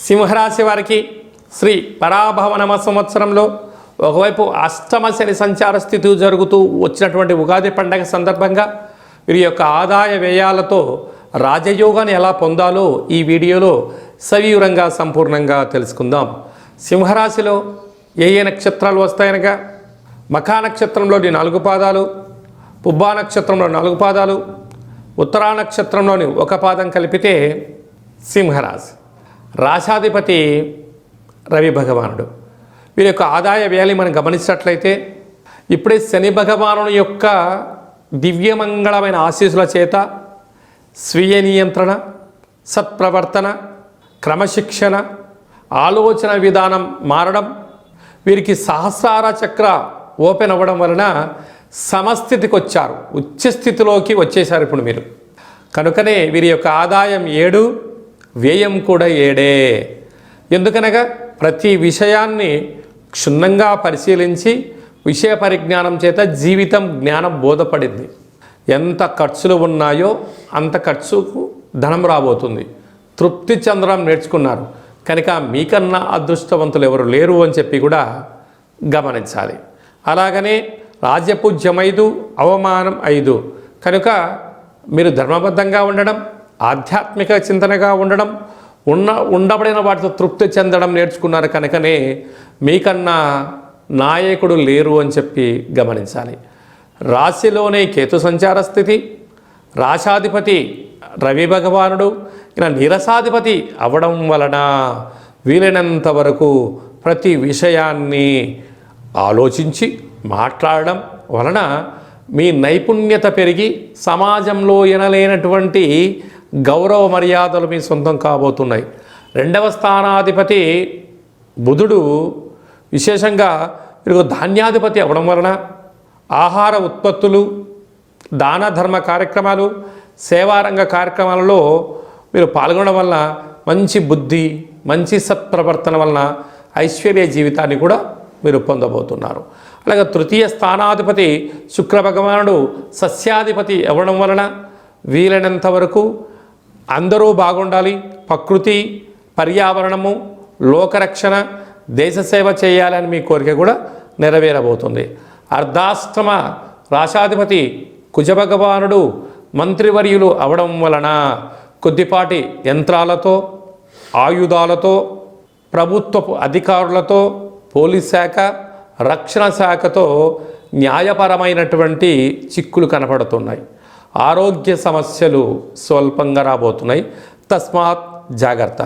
సింహరాశి వారికి శ్రీ పరాభవనమ సంవత్సరంలో ఒకవైపు అష్టమ శని సంచార స్థితి జరుగుతూ వచ్చినటువంటి ఉగాది పండగ సందర్భంగా వీరి యొక్క ఆదాయ వ్యయాలతో రాజయోగాన్ని ఎలా పొందాలో ఈ వీడియోలో సవివరంగా సంపూర్ణంగా తెలుసుకుందాం. సింహరాశిలో ఏ నక్షత్రాలు వస్తాయనగా మఖా నక్షత్రంలోని 4 పాదాలు, పుబ్బా నక్షత్రంలో 4 పాదాలు, ఉత్తరా నక్షత్రంలోని 1 పాదం కలిపితే సింహరాశి. రాశాధిపతి రవి భగవానుడు. వీరి యొక్క ఆదాయ వ్యయాన్ని మనం గమనించినట్లయితే ఇప్పుడే శని భగవానుని యొక్క దివ్యమంగళమైన ఆశీస్సుల చేత స్వీయ నియంత్రణ, సత్ప్రవర్తన, క్రమశిక్షణ, ఆలోచన విధానం మారడం, వీరికి సహస్రార చక్ర ఓపెన్ అవ్వడం వలన సమస్థితికి వచ్చారు, ఉచ్చస్థితిలోకి వచ్చేసారు ఇప్పుడు మీరు. కనుకనే వీరి యొక్క ఆదాయం 7, వ్యయం కూడా 7. ఎందుకనగా ప్రతి విషయాన్ని క్షుణ్ణంగా పరిశీలించి విషయ పరిజ్ఞానం చేత జీవితం జ్ఞానం బోధపడింది. ఎంత ఖర్చులు ఉన్నాయో అంత ఖర్చుకు ధనం రాబోతుంది. తృప్తి చెందడం నేర్చుకున్నారు కనుక మీకన్నా అదృష్టవంతులు ఎవరు లేరు అని చెప్పి కూడా గమనించాలి. అలాగనే రాజ్యపూజ్యం 5, అవమానం 5. కనుక మీరు ధర్మబద్ధంగా ఉండడం, ఆధ్యాత్మిక చింతనగా ఉండడం, ఉండబడిన వాటితో తృప్తి చెందడం నేర్చుకున్నారు కనుకనే మీకన్నా నాయకుడు లేరు అని చెప్పి గమనించాలి. రాశిలోనే కేతు సంచార స్థితి, రాశాధిపతి రవి భగవానుడు ఇలా నిరసాధిపతి అవ్వడం వలన వీలైనంత వరకు ప్రతి విషయాన్ని ఆలోచించి మాట్లాడడం వలన మీ నైపుణ్యత పెరిగి సమాజంలో ఎనలేనటువంటి గౌరవ మర్యాదలు మీ సొంతం కాబోతున్నాయి. 2వ స్థానాధిపతి బుధుడు విశేషంగా మీరు ధాన్యాధిపతి అవ్వడం వలన ఆహార ఉత్పత్తులు, దాన ధర్మ కార్యక్రమాలు, సేవారంగ కార్యక్రమాలలో మీరు పాల్గొనడం వలన మంచి బుద్ధి, మంచి సత్ప్రవర్తన వలన ఐశ్వర్య జీవితాన్ని కూడా మీరు పొందబోతున్నారు. అలాగే 3వ స్థానాధిపతి శుక్ర భగవానుడు సస్యాధిపతి అవ్వడం వలన వీలైనంత వరకు అందరూ బాగుండాలి, ప్రకృతి, పర్యావరణము, లోకరక్షణ, దేశసేవ చేయాలని మీ కోరిక కూడా నెరవేరబోతుంది. అర్ధాష్టమ రాశాధిపతి కుజభగవానుడు మంత్రివర్యులు అవడం వలన కొద్దిపాటి యంత్రాలతో, ఆయుధాలతో, ప్రభుత్వపు అధికారులతో, పోలీస్ శాఖ, రక్షణ శాఖతో న్యాయపరమైనటువంటి చిక్కులు కనపడుతున్నాయి. ఆరోగ్య సమస్యలు స్వల్పంగా రాబోతున్నాయి. తస్మాత్ జాగ్రత్త.